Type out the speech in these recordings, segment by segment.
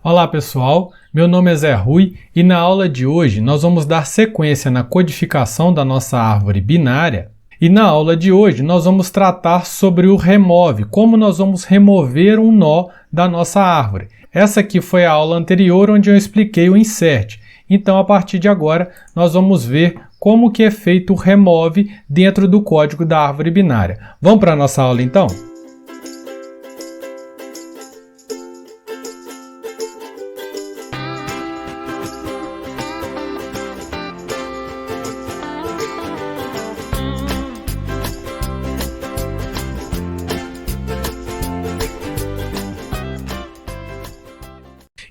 Olá pessoal, meu nome é Zé Rui e na aula de hoje nós vamos dar sequência na codificação da nossa árvore binária e na aula de hoje nós vamos tratar sobre o remove, como nós vamos remover um nó da nossa árvore. Essa aqui foi a aula anterior onde eu expliquei o insert, então a partir de agora nós vamos ver como que é feito o remove dentro do código da árvore binária. Vamos para a nossa aula então?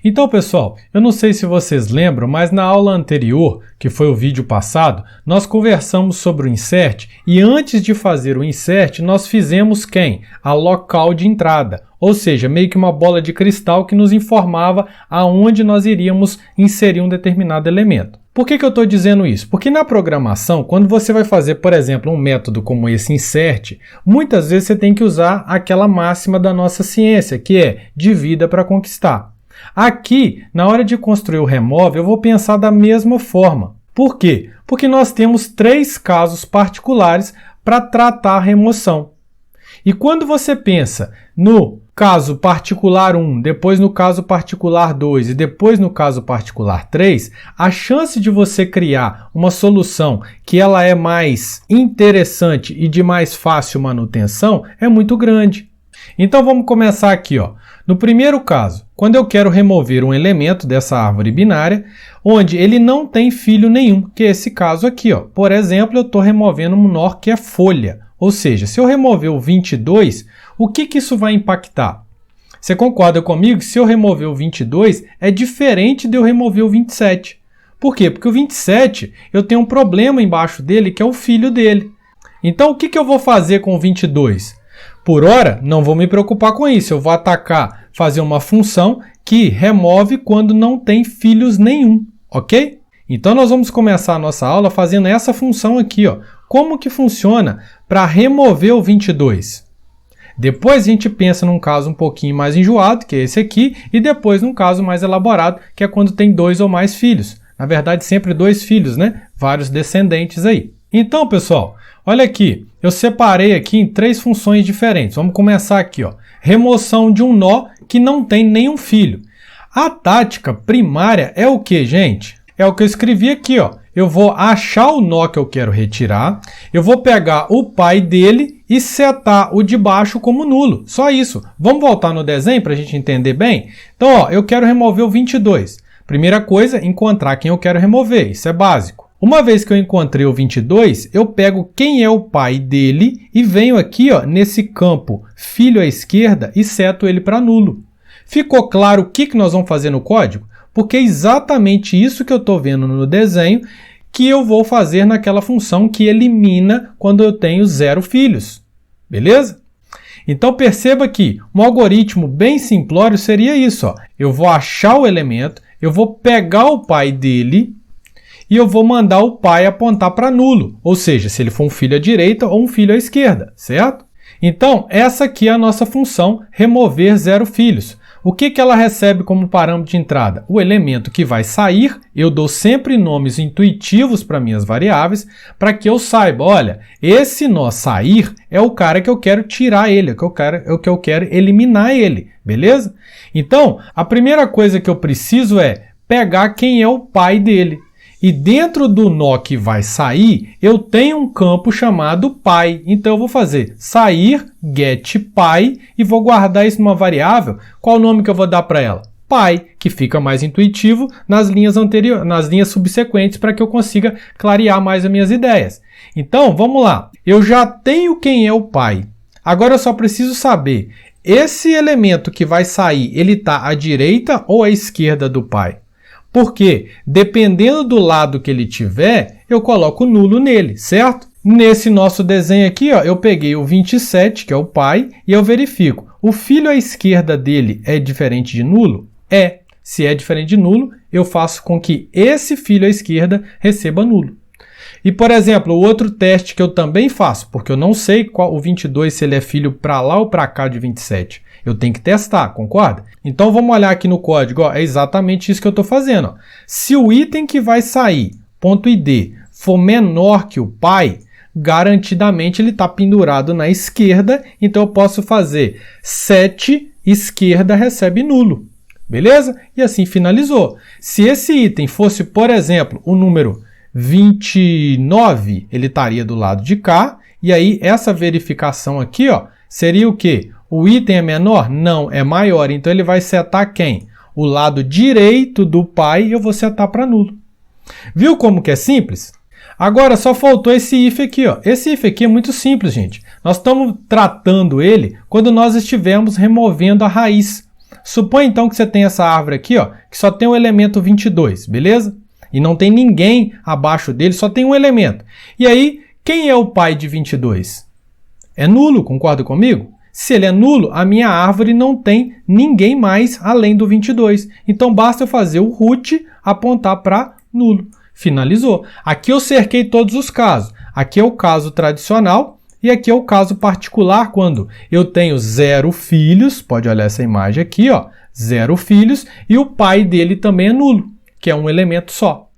Então, pessoal, eu não sei se vocês lembram, mas na aula anterior, que foi o vídeo passado, nós conversamos sobre o insert e antes de fazer o insert, nós fizemos quem? A local de entrada, ou seja, meio que uma bola de cristal que nos informava aonde nós iríamos inserir um determinado elemento. Por que eu estou dizendo isso? Porque na programação, quando você vai fazer, por exemplo, um método como esse insert, muitas vezes você tem que usar aquela máxima da nossa ciência, que é divida para conquistar. Aqui, na hora de construir o remove, eu vou pensar da mesma forma. Por quê? Porque nós temos três casos particulares para tratar a remoção. E quando você pensa no caso particular 1, depois no caso particular 2 e depois no caso particular 3, a chance de você criar uma solução que ela é mais interessante e de mais fácil manutenção é muito grande. Então vamos começar aqui, ó. No primeiro caso, quando eu quero remover um elemento dessa árvore binária, onde ele não tem filho nenhum, que é esse caso aqui, ó. Por exemplo, eu estou removendo um nó que é folha. Ou seja, se eu remover o 22, o que isso vai impactar? Você concorda comigo que se eu remover o 22, é diferente de eu remover o 27. Por quê? Porque o 27, eu tenho um problema embaixo dele, que é o filho dele. Então, o que eu vou fazer com o 22? Por hora, não vou me preocupar com isso. Eu vou fazer uma função que remove quando não tem filhos nenhum, ok? Então, nós vamos começar a nossa aula fazendo essa função aqui, ó. Como que funciona para remover o 22? Depois a gente pensa num caso um pouquinho mais enjoado, que é esse aqui, e depois num caso mais elaborado, que é quando tem 2 ou mais filhos. Na verdade, sempre 2 filhos, né? Vários descendentes aí. Então, pessoal, olha aqui, eu separei aqui em 3 funções diferentes. Vamos começar aqui, ó. Remoção de um nó que não tem nenhum filho. A tática primária é o que, gente? É o que eu escrevi aqui, ó. Eu vou achar o nó que eu quero retirar, eu vou pegar o pai dele e setar o de baixo como nulo. Só isso. Vamos voltar no desenho para a gente entender bem? Então, ó, eu quero remover o 22. Primeira coisa, encontrar quem eu quero remover. Isso é básico. Uma vez que eu encontrei o 22, eu pego quem é o pai dele e venho aqui, ó, nesse campo filho à esquerda e seto ele para nulo. Ficou claro o que nós vamos fazer no código? Porque é exatamente isso que eu estou vendo no desenho que eu vou fazer naquela função que elimina quando eu tenho 0 filhos. Beleza? Então perceba que um algoritmo bem simplório seria isso, ó. Eu vou achar o elemento, eu vou pegar o pai dele e eu vou mandar o pai apontar para nulo, ou seja, se ele for um filho à direita ou um filho à esquerda, certo? Então, essa aqui é a nossa função remover 0 filhos. O que ela recebe como parâmetro de entrada? O elemento que vai sair, eu dou sempre nomes intuitivos para minhas variáveis, para que eu saiba, olha, esse nó sair é o cara que eu quero tirar ele, é o que eu quero eliminar ele, beleza? Então, a primeira coisa que eu preciso é pegar quem é o pai dele. E dentro do nó que vai sair, eu tenho um campo chamado pai. Então, eu vou fazer sair getPy e vou guardar isso numa variável. Qual o nome que eu vou dar para ela? Pai, que fica mais intuitivo nas linhas subsequentes para que eu consiga clarear mais as minhas ideias. Então, vamos lá. Eu já tenho quem é o pai. Agora, eu só preciso saber, esse elemento que vai sair, ele está à direita ou à esquerda do pai? Porque, dependendo do lado que ele tiver, eu coloco nulo nele, certo? Nesse nosso desenho aqui, ó, eu peguei o 27, que é o pai, e eu verifico. O filho à esquerda dele é diferente de nulo? É. Se é diferente de nulo, eu faço com que esse filho à esquerda receba nulo. E, por exemplo, o outro teste que eu também faço, porque eu não sei qual o 22 se ele é filho para lá ou para cá de 27. Eu tenho que testar, concorda? Então vamos olhar aqui no código, ó, é exatamente isso que eu estou fazendo. Ó. Se o item que vai sair, ponto .id, for menor que o pai, garantidamente ele está pendurado na esquerda, então eu posso fazer set esquerda recebe nulo. Beleza? E assim finalizou. Se esse item fosse, por exemplo, o número 29, ele estaria do lado de cá, e aí essa verificação aqui, ó, seria o quê? O item é menor? Não, é maior, então ele vai setar quem? O lado direito do pai eu vou setar para nulo. Viu como que é simples? Agora só faltou esse if aqui, ó. Esse if aqui é muito simples, gente. Nós estamos tratando ele quando nós estivermos removendo a raiz. Suponha então que você tem essa árvore aqui, ó, que só tem o elemento 22, beleza? E não tem ninguém abaixo dele, só tem um elemento. E aí, quem é o pai de 22? É nulo, concorda comigo? Se ele é nulo, a minha árvore não tem ninguém mais além do 22. Então basta eu fazer o root apontar para nulo. Finalizou. Aqui eu cerquei todos os casos. Aqui é o caso tradicional e aqui é o caso particular, quando eu tenho 0 filhos, pode olhar essa imagem aqui, ó, 0 filhos, e o pai dele também é nulo, que é um elemento só.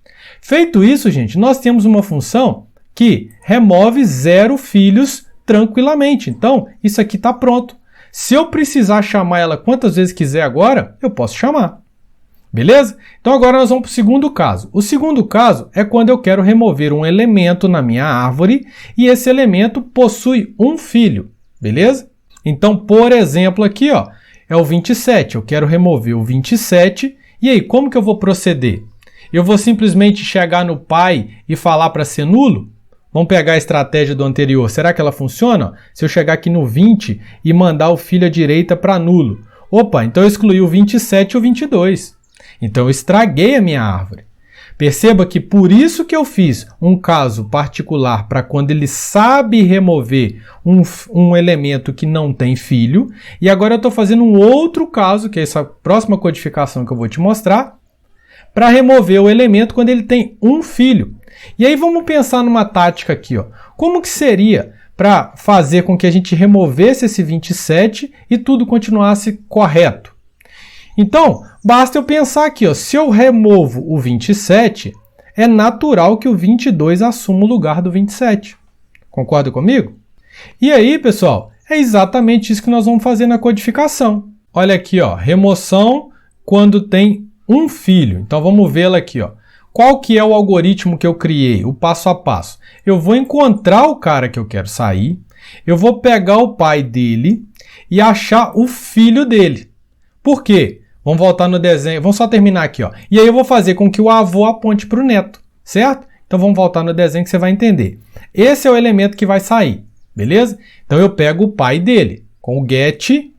Feito isso, gente, nós temos uma função que remove 0 filhos tranquilamente. Então, isso aqui está pronto. Se eu precisar chamar ela quantas vezes quiser agora, eu posso chamar. Beleza? Então agora nós vamos para o segundo caso. O segundo caso é quando eu quero remover um elemento na minha árvore e esse elemento possui um filho. Beleza? Então, por exemplo, aqui ó, é o 27. Eu quero remover o 27. E aí, como que eu vou proceder? Eu vou simplesmente chegar no pai e falar para ser nulo? Vamos pegar a estratégia do anterior. Será que ela funciona? Se eu chegar aqui no 20 e mandar o filho à direita para nulo. Opa, então eu excluí o 27 e o 22. Então eu estraguei a minha árvore. Perceba que por isso que eu fiz um caso particular para quando ele sabe remover um elemento que não tem filho. E agora eu estou fazendo um outro caso, que é essa próxima codificação que eu vou te mostrar, para remover o elemento quando ele tem um filho. E aí vamos pensar numa tática aqui, ó. Como que seria para fazer com que a gente removesse esse 27 e tudo continuasse correto? Então, basta eu pensar aqui, ó, se eu removo o 27, é natural que o 22 assuma o lugar do 27. Concorda comigo? E aí, pessoal, é exatamente isso que nós vamos fazer na codificação. Olha aqui, ó, remoção quando tem um filho. Então, vamos vê-la aqui, ó. Qual que é o algoritmo que eu criei, o passo a passo? Eu vou encontrar o cara que eu quero sair, eu vou pegar o pai dele e achar o filho dele. Por quê? Vamos voltar no desenho, vamos só terminar aqui, ó. E aí eu vou fazer com que o avô aponte para o neto, certo? Então vamos voltar no desenho que você vai entender. Esse é o elemento que vai sair, beleza? Então eu pego o pai dele, com o get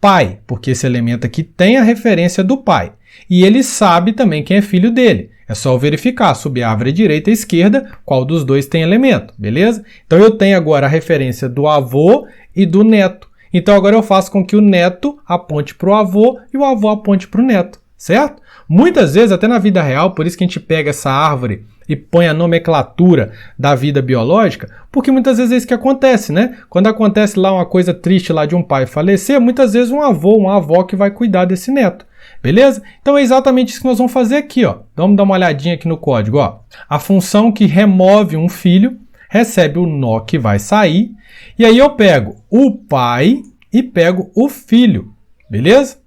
pai, porque esse elemento aqui tem a referência do pai. E ele sabe também quem é filho dele. É só eu verificar, subir a árvore direita e esquerda, qual dos dois tem elemento, beleza? Então eu tenho agora a referência do avô e do neto. Então agora eu faço com que o neto aponte para o avô e o avô aponte para o neto, certo? Muitas vezes, até na vida real, por isso que a gente pega essa árvore e põe a nomenclatura da vida biológica, porque muitas vezes é isso que acontece, né? Quando acontece lá uma coisa triste lá de um pai falecer, muitas vezes um avô, uma avó que vai cuidar desse neto. Beleza? Então é exatamente isso que nós vamos fazer aqui, ó. Vamos dar uma olhadinha aqui no código, ó. A função que remove um filho recebe o nó que vai sair, e aí eu pego o pai e pego o filho, beleza?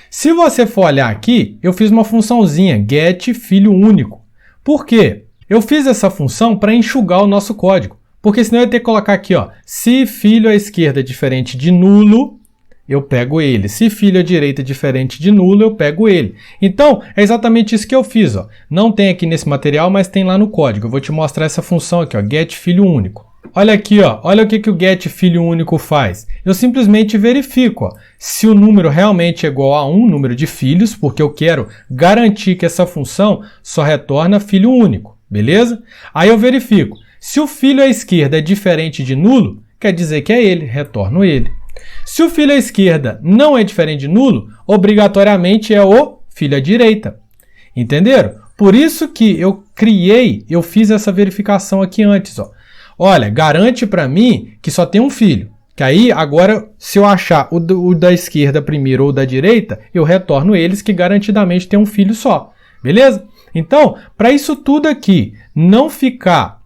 Se você for olhar aqui, eu fiz uma funçãozinha, get filho único. Por quê? Eu fiz essa função para enxugar o nosso código, porque senão eu ia ter que colocar aqui, ó, se filho à esquerda é diferente de nulo, eu pego ele. Se filho à direita é diferente de nulo, eu pego ele. Então, é exatamente isso que eu fiz, ó. Não tem aqui nesse material, mas tem lá no código. Eu vou te mostrar essa função aqui, ó, get filho único. Olha aqui, ó, olha o que o get filho único faz. Eu simplesmente verifico, ó, se o número realmente é igual a um número de filhos, porque eu quero garantir que essa função só retorna filho único, beleza? Aí eu verifico. Se o filho à esquerda é diferente de nulo, quer dizer que é ele, retorno ele. Se o filho à esquerda não é diferente de nulo, obrigatoriamente é o filho à direita. Entenderam? Por isso que eu fiz essa verificação aqui antes, ó. Olha, garante para mim que só tem um filho. Que aí, agora, se eu achar o da esquerda primeiro ou da direita, eu retorno eles, que garantidamente tem um filho só. Beleza? Então, para isso tudo aqui não ficar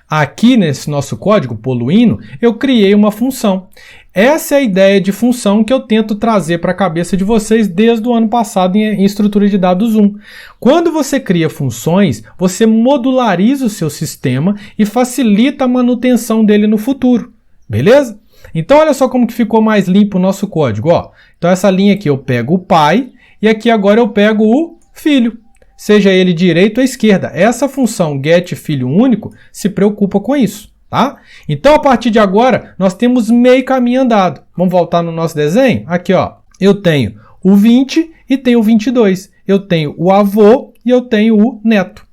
aqui nesse nosso código poluindo, eu criei uma função. Essa é a ideia de função que eu tento trazer para a cabeça de vocês desde o ano passado em estrutura de dados 1. Quando você cria funções, você modulariza o seu sistema e facilita a manutenção dele no futuro. Beleza? Então, olha só como que ficou mais limpo o nosso código. Ó. Então, essa linha aqui eu pego o pai e aqui agora eu pego o filho. Seja ele direita ou esquerda. Essa função getFilhoUnico se preocupa com isso. Tá? Então, a partir de agora, nós temos meio caminho andado. Vamos voltar no nosso desenho? Aqui, ó, eu tenho o 20 e tenho o 22. Eu tenho o avô e eu tenho o neto.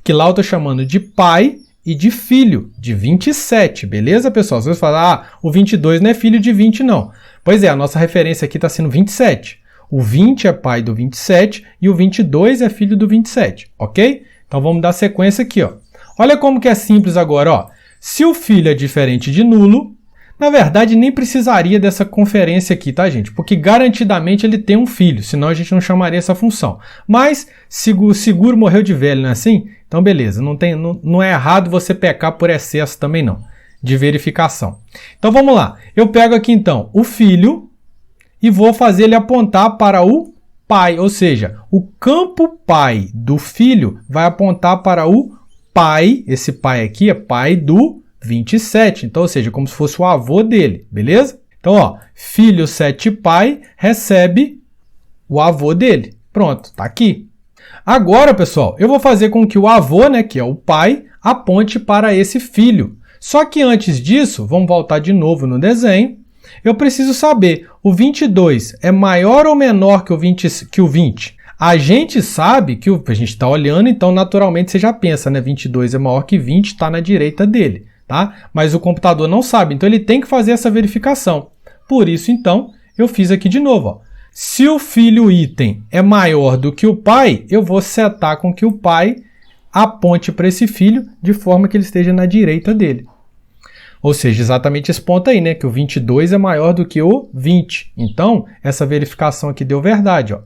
Que lá eu estou chamando de pai e de filho, de 27. Beleza, pessoal? Se você falar, o 22 não é filho de 20, não. Pois é, a nossa referência aqui está sendo 27. O 20 é pai do 27 e o 22 é filho do 27, ok? Então, vamos dar sequência aqui, ó. Olha como que é simples agora, ó. Se o filho é diferente de nulo, na verdade nem precisaria dessa conferência aqui, tá, gente? Porque garantidamente ele tem um filho, senão a gente não chamaria essa função. Mas seguro morreu de velho, não é assim? Então beleza, não é errado você pecar por excesso também não, de verificação. Então vamos lá, eu pego aqui então o filho e vou fazer ele apontar para o pai, ou seja, o campo pai do filho vai apontar para o pai, esse pai aqui é pai do 27, então, ou seja, como se fosse o avô dele, beleza? Então, ó, filho 7 pai recebe o avô dele. Pronto, tá aqui. Agora, pessoal, eu vou fazer com que o avô, né, que é o pai, aponte para esse filho. Só que antes disso, vamos voltar de novo no desenho, eu preciso saber, o 22 é maior ou menor que o 20? A gente sabe que a gente está olhando, então naturalmente você já pensa, né? 22 é maior que 20, está na direita dele, tá? Mas o computador não sabe, então ele tem que fazer essa verificação. Por isso, então, eu fiz aqui de novo, ó. Se o filho item é maior do que o pai, eu vou setar com que o pai aponte para esse filho de forma que ele esteja na direita dele. Ou seja, exatamente esse ponto aí, né? Que o 22 é maior do que o 20. Então, essa verificação aqui deu verdade, ó.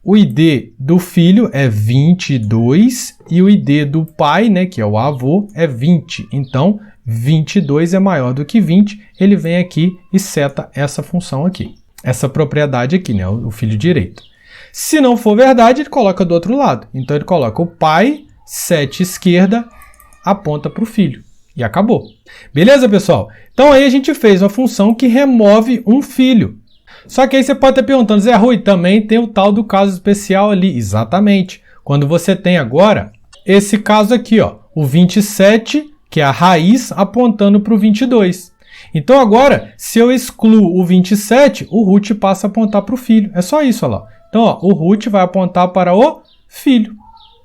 O ID do filho é 22 e o ID do pai, né, que é o avô, é 20. Então, 22 é maior do que 20. Ele vem aqui e seta essa função aqui. Essa propriedade aqui, né, o filho direito. Se não for verdade, ele coloca do outro lado. Então, ele coloca o pai, 7 esquerda, aponta para o filho. E acabou. Beleza, pessoal? Então, aí a gente fez uma função que remove um filho. Só que aí você pode estar perguntando, Zé Rui, também tem o tal do caso especial ali. Exatamente. Quando você tem agora esse caso aqui, ó, o 27, que é a raiz, apontando para o 22. Então agora, se eu excluo o 27, o root passa a apontar para o filho. É só isso, olha lá. Então, ó, o root vai apontar para o filho.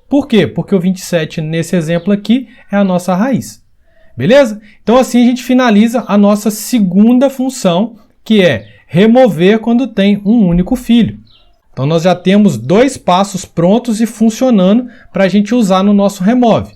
Por quê? Porque o 27, nesse exemplo aqui, é a nossa raiz. Beleza? Então assim a gente finaliza a nossa segunda função, que é remover quando tem um único filho. Então, nós já temos 2 passos prontos e funcionando para a gente usar no nosso remove.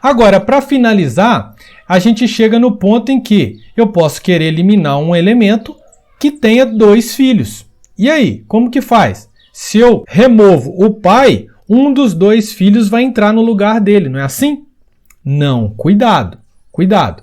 Agora, para finalizar, a gente chega no ponto em que eu posso querer eliminar um elemento que tenha 2 filhos. E aí, como que faz? Se eu removo o pai, um dos 2 filhos vai entrar no lugar dele, não é assim? Não, cuidado, cuidado.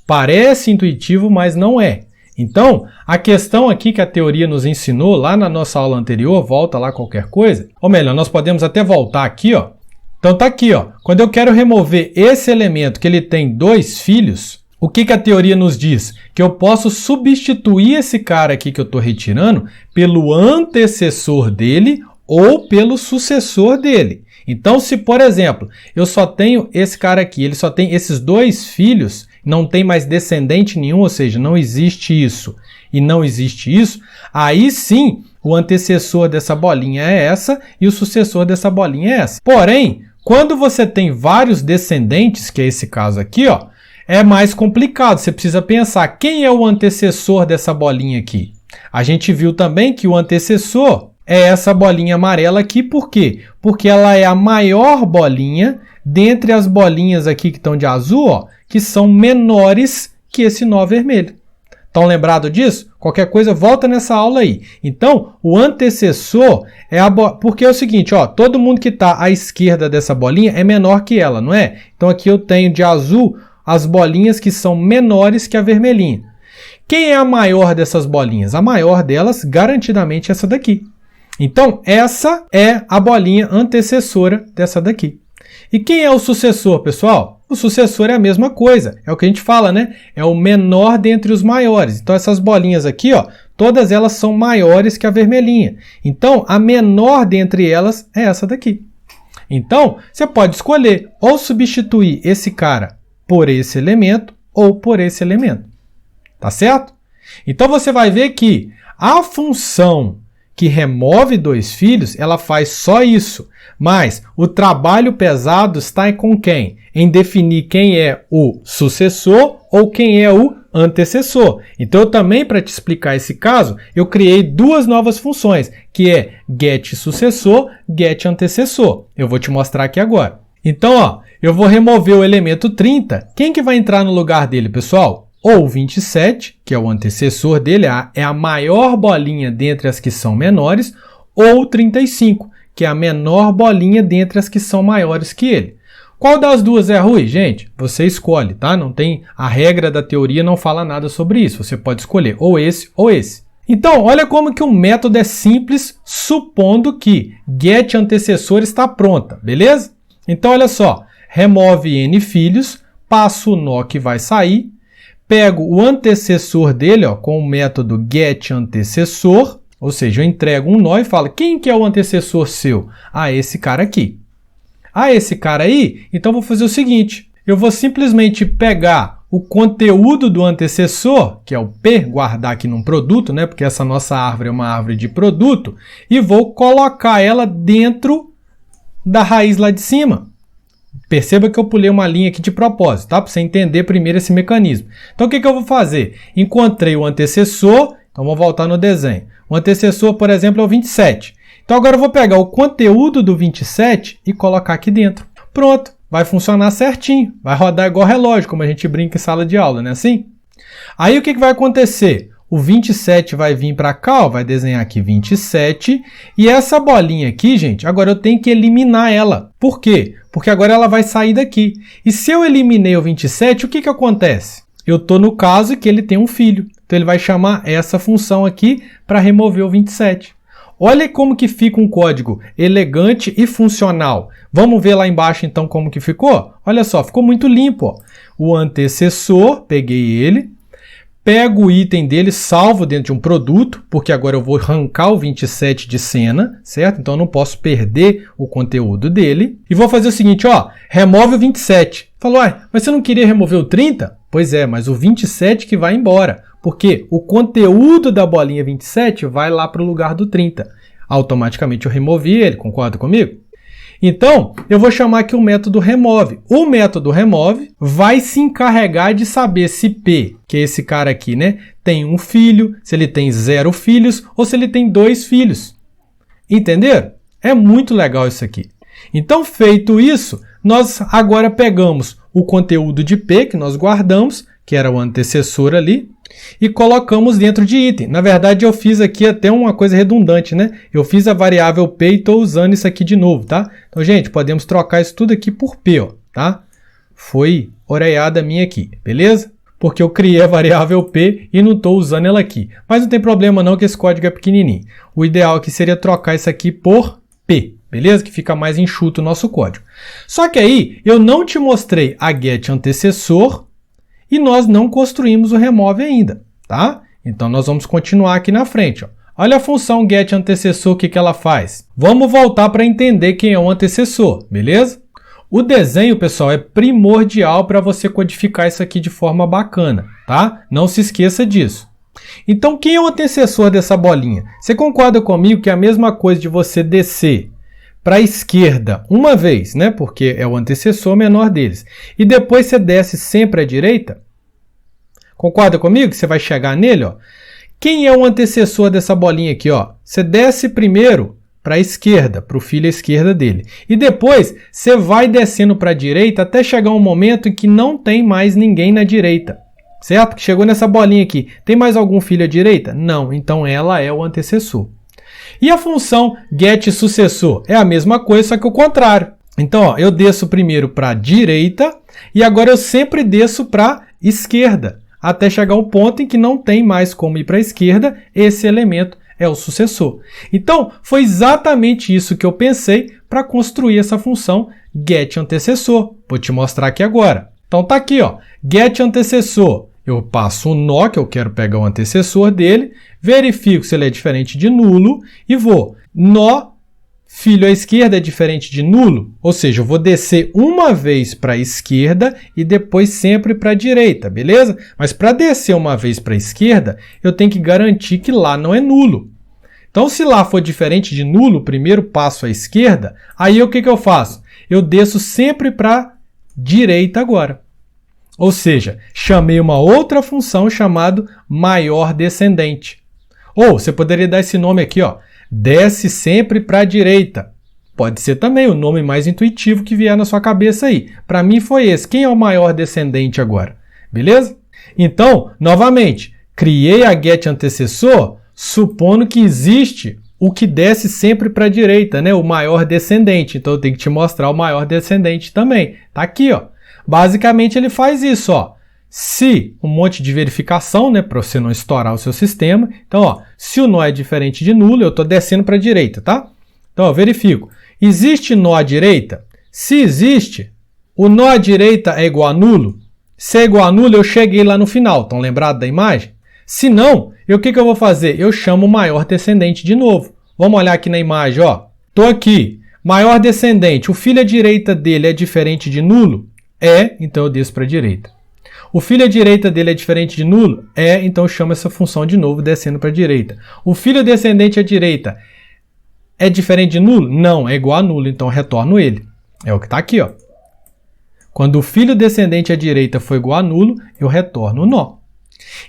Parece intuitivo, mas não é. Então, a questão aqui que a teoria nos ensinou lá na nossa aula anterior, volta lá qualquer coisa, ou melhor, nós podemos até voltar aqui, ó. Então tá aqui, ó. Quando eu quero remover esse elemento que ele tem 2 filhos, o que a teoria nos diz? Que eu posso substituir esse cara aqui que eu estou retirando pelo antecessor dele ou pelo sucessor dele. Então, se, por exemplo, eu só tenho esse cara aqui, ele só tem esses 2 filhos, não tem mais descendente nenhum, ou seja, não existe isso e não existe isso, aí sim o antecessor dessa bolinha é essa e o sucessor dessa bolinha é essa. Porém, quando você tem vários descendentes, que é esse caso aqui, ó, é mais complicado. Você precisa pensar quem é o antecessor dessa bolinha aqui. A gente viu também que o antecessor é essa bolinha amarela aqui, por quê? Porque ela é a maior bolinha dentre as bolinhas aqui que estão de azul, ó, que são menores que esse nó vermelho. Estão lembrados disso? Qualquer coisa, volta nessa aula aí. Então, o antecessor é a porque é o seguinte, ó, todo mundo que está à esquerda dessa bolinha é menor que ela, não é? Então, aqui eu tenho de azul as bolinhas que são menores que a vermelhinha. Quem é a maior dessas bolinhas? A maior delas, garantidamente, é essa daqui. Então, essa é a bolinha antecessora dessa daqui. E quem é o sucessor, pessoal? O sucessor é a mesma coisa, é o que a gente fala, né? É o menor dentre os maiores. Então, essas bolinhas aqui, ó, todas elas são maiores que a vermelhinha. Então, a menor dentre elas é essa daqui. Então, você pode escolher ou substituir esse cara por esse elemento ou por esse elemento. Tá certo? Então, você vai ver que a função que remove 2 filhos, ela faz só isso. Mas o trabalho pesado está com quem? Em definir quem é o sucessor ou quem é o antecessor. Então, eu também, para te explicar esse caso, eu criei 2 novas funções, que é getSucessor, getAntecessor. Eu vou te mostrar aqui agora. Então, ó, eu vou remover o elemento 30. Quem que vai entrar no lugar dele, pessoal? Ou 27, que é o antecessor dele, é a maior bolinha dentre as que são menores, ou 35, que é a menor bolinha dentre as que são maiores que ele. Qual das duas é ruim, gente? Você escolhe, tá? Não tem, a regra da teoria não fala nada sobre isso. Você pode escolher ou esse ou esse. Então, olha como que o método é simples, supondo que getAntecessor está pronta, beleza? Então, olha só, remove n filhos, passo o nó que vai sair, pego o antecessor dele, ó, com o método getAntecessor, ou seja, eu entrego um nó e falo, quem que é o antecessor seu? Ah, esse cara aqui. Ah, esse cara aí? Então, eu vou fazer o seguinte, eu vou simplesmente pegar o conteúdo do antecessor, que é o P, guardar aqui num produto, né, porque essa nossa árvore é uma árvore de produto, e vou colocar ela dentro da raiz lá de cima. Perceba que eu pulei uma linha aqui de propósito, tá? Para você entender primeiro esse mecanismo. Então, o que eu vou fazer? Encontrei o antecessor, então vou voltar no desenho. O antecessor, por exemplo, é o 27. Então, agora eu vou pegar o conteúdo do 27 e colocar aqui dentro. Pronto, vai funcionar certinho. Vai rodar igual relógio, como a gente brinca em sala de aula, não é assim? Aí, o que vai acontecer? O 27 vai vir para cá, ó, vai desenhar aqui 27. E essa bolinha aqui, gente, agora eu tenho que eliminar ela. Por quê? Porque agora ela vai sair daqui. E se eu eliminei o 27, o que acontece? Eu estou no caso que ele tem um filho. Então, ele vai chamar essa função aqui para remover o 27. Olha como que fica um código elegante e funcional. Vamos ver lá embaixo, então, como que ficou? Olha só, ficou muito limpo. Ó. O antecessor, peguei ele. Pego o item dele, salvo dentro de um produto, porque agora eu vou arrancar o 27 de cena, certo? Então eu não posso perder o conteúdo dele. E vou fazer o seguinte, ó, remove o 27. Falou, mas você não queria remover o 30? Pois é, mas o 27 que vai embora, porque o conteúdo da bolinha 27 vai lá para o lugar do 30. Automaticamente eu removi ele, concorda comigo? Então, eu vou chamar aqui o método remove. O método remove vai se encarregar de saber se P, que é esse cara aqui, né, tem um filho, se ele tem 0 filhos ou se ele tem 2 filhos. Entenderam? É muito legal isso aqui. Então, feito isso, nós agora pegamos o conteúdo de P que nós guardamos, que era o antecessor ali, e colocamos dentro de item. Na verdade, eu fiz aqui até uma coisa redundante, né? Eu fiz a variável P e estou usando isso aqui de novo, tá? Então, gente, podemos trocar isso tudo aqui por P, ó, tá? Foi oreiada minha aqui, beleza? Porque eu criei a variável P e não estou usando ela aqui. Mas não tem problema não, que esse código é pequenininho. O ideal aqui seria trocar isso aqui por P, beleza? Que fica mais enxuto o nosso código. Só que aí, eu não te mostrei a getAntecessor, e nós não construímos o remove ainda, tá? Então, nós vamos continuar aqui na frente. Ó. Olha a função getAntecessor, o que ela faz. Vamos voltar para entender quem é o antecessor, beleza? O desenho, pessoal, é primordial para você codificar isso aqui de forma bacana, tá? Não se esqueça disso. Então, quem é o antecessor dessa bolinha? Você concorda comigo que é a mesma coisa de você descer para a esquerda uma vez, né? Porque é o antecessor menor deles. E depois você desce sempre à direita? Concorda comigo que você vai chegar nele? Ó? Quem é o antecessor dessa bolinha aqui? Ó? Você desce primeiro para a esquerda, para o filho à esquerda dele. E depois você vai descendo para a direita até chegar um momento em que não tem mais ninguém na direita. certo? Que chegou nessa bolinha aqui. Tem mais algum filho à direita? Não, então ela é o antecessor. E a função getSucessor? É a mesma coisa, só que o contrário. Então, ó, eu desço primeiro para a direita e agora eu sempre desço para a esquerda, até chegar ao ponto em que não tem mais como ir para a esquerda, esse elemento é o sucessor. Então, foi exatamente isso que eu pensei para construir essa função getAntecessor. Vou te mostrar aqui agora. Então, tá aqui, ó, getAntecessor. Eu passo um nó, que eu quero pegar o antecessor dele, verifico se ele é diferente de nulo e vou nó filho à esquerda é diferente de nulo, ou seja, eu vou descer uma vez para a esquerda e depois sempre para a direita, beleza? Mas para descer uma vez para a esquerda, eu tenho que garantir que lá não é nulo. Então, se lá for diferente de nulo, primeiro passo à esquerda, aí o que eu faço? Eu desço sempre para a direita agora. Ou seja, chamei uma outra função chamada maior descendente. Ou você poderia dar esse nome aqui, ó, desce sempre para a direita. Pode ser também o nome mais intuitivo que vier na sua cabeça aí. Para mim foi esse. Quem é o maior descendente agora? Beleza? Então, novamente, criei a getAntecessor supondo que existe o que desce sempre para a direita, né? O maior descendente. Então, eu tenho que te mostrar o maior descendente também. Tá aqui, ó. Basicamente, ele faz isso, ó. Se um monte de verificação, né, para você não estourar o seu sistema. Então, ó, se o nó é diferente de nulo, eu estou descendo para a direita, tá? Então, ó, verifico. Existe nó à direita? Se existe, o nó à direita é igual a nulo? Se é igual a nulo, eu cheguei lá no final. Estão lembrados da imagem? Se não, o que eu vou fazer? Eu chamo o maior descendente de novo. Vamos olhar aqui na imagem, ó. Estou aqui. Maior descendente. O filho à direita dele é diferente de nulo? É, então eu desço para a direita. O filho à direita dele é diferente de nulo? É, então eu chamo essa função de novo descendo para a direita. O filho descendente à direita é diferente de nulo? Não, é igual a nulo, então eu retorno ele. É o que está aqui, ó. Quando o filho descendente à direita for igual a nulo, eu retorno o nó.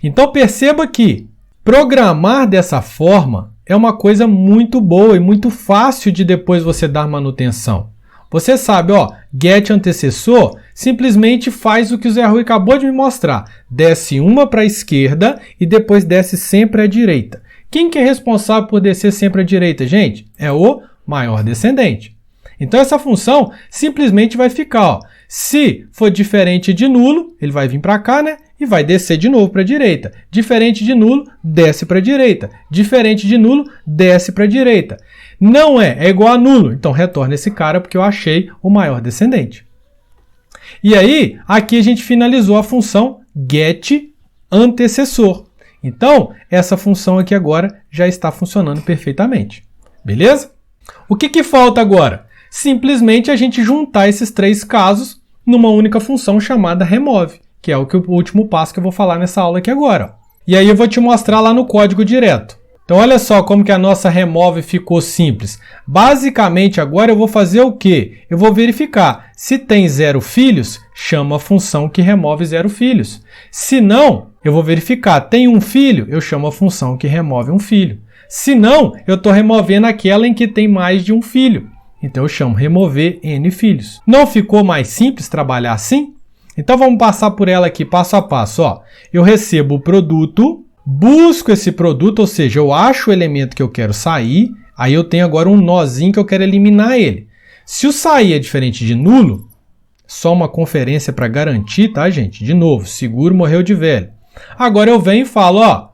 Então perceba que programar dessa forma é uma coisa muito boa e muito fácil de depois você dar manutenção. Você sabe, ó, getAntecessor simplesmente faz o que o Zé Rui acabou de me mostrar. Desce uma para a esquerda e depois desce sempre à direita. Quem que é responsável por descer sempre à direita, gente? É o maior descendente. Então essa função simplesmente vai ficar, ó. Se for diferente de nulo, ele vai vir para cá, né? E vai descer de novo para a direita. Diferente de nulo, desce para a direita. Diferente de nulo, desce para a direita. Não é igual a nulo. Então, retorna esse cara porque eu achei o maior descendente. E aí, aqui a gente finalizou a função getAntecessor. Então, essa função aqui agora já está funcionando perfeitamente. Beleza? O que falta agora? Simplesmente a gente juntar esses três casos numa única função chamada remove, que é o último passo que eu vou falar nessa aula aqui agora. E aí eu vou te mostrar lá no código direto. Então olha só como que a nossa remove ficou simples. Basicamente agora eu vou fazer o quê? Eu vou verificar. Se tem 0 filhos, chamo a função que remove 0 filhos. Se não, eu vou verificar. Tem um filho, eu chamo a função que remove um filho. Se não, eu estou removendo aquela em que tem mais de um filho. Então eu chamo remover n filhos. Não ficou mais simples trabalhar assim? Então vamos passar por ela aqui passo a passo. Ó. Eu recebo o produto, busco esse produto, ou seja, eu acho o elemento que eu quero sair, aí eu tenho agora um nozinho que eu quero eliminar ele. Se o sair é diferente de nulo, só uma conferência para garantir, tá, gente? De novo, seguro morreu de velho. Agora eu venho e falo, ó,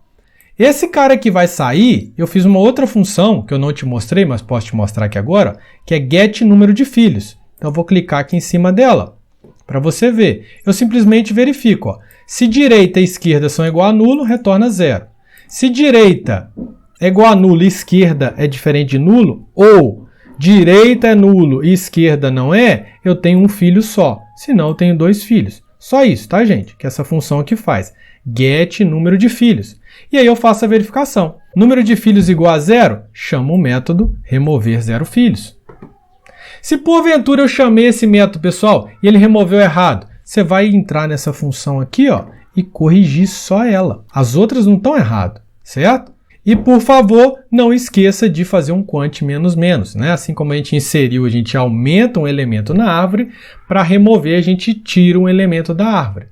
esse cara que vai sair, eu fiz uma outra função que eu não te mostrei, mas posso te mostrar aqui agora, que é get número de filhos. Então eu vou clicar aqui em cima dela, para você ver. Eu simplesmente verifico, ó, se direita e esquerda são igual a nulo, retorna 0. Se direita é igual a nulo e esquerda é diferente de nulo, ou direita é nulo e esquerda não é, eu tenho um filho só. Senão eu tenho 2 filhos. Só isso, tá, gente? Que essa função aqui faz. Get número de filhos. E aí eu faço a verificação. Número de filhos igual a 0, chamo o método remover 0 filhos. Se porventura eu chamei esse método, pessoal, e ele removeu errado, você vai entrar nessa função aqui, ó, e corrigir só ela. As outras não estão erradas, certo? E, por favor, não esqueça de fazer um quant menos menos, né? Assim como a gente inseriu, a gente aumenta um elemento na árvore, para remover a gente tira um elemento da árvore.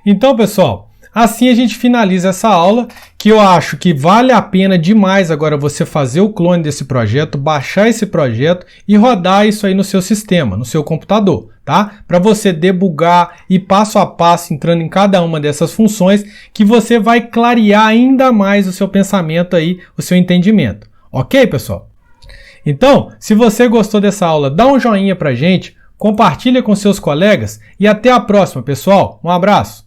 Então, pessoal, Assim a gente finaliza essa aula, que eu acho que vale a pena demais agora você fazer o clone desse projeto, baixar esse projeto e rodar isso aí no seu sistema, no seu computador, tá? Para você debugar e passo a passo entrando em cada uma dessas funções, que você vai clarear ainda mais o seu pensamento aí, o seu entendimento. Ok, pessoal? Então, se você gostou dessa aula, dá um joinha pra gente, compartilha com seus colegas e até a próxima, pessoal. Um abraço!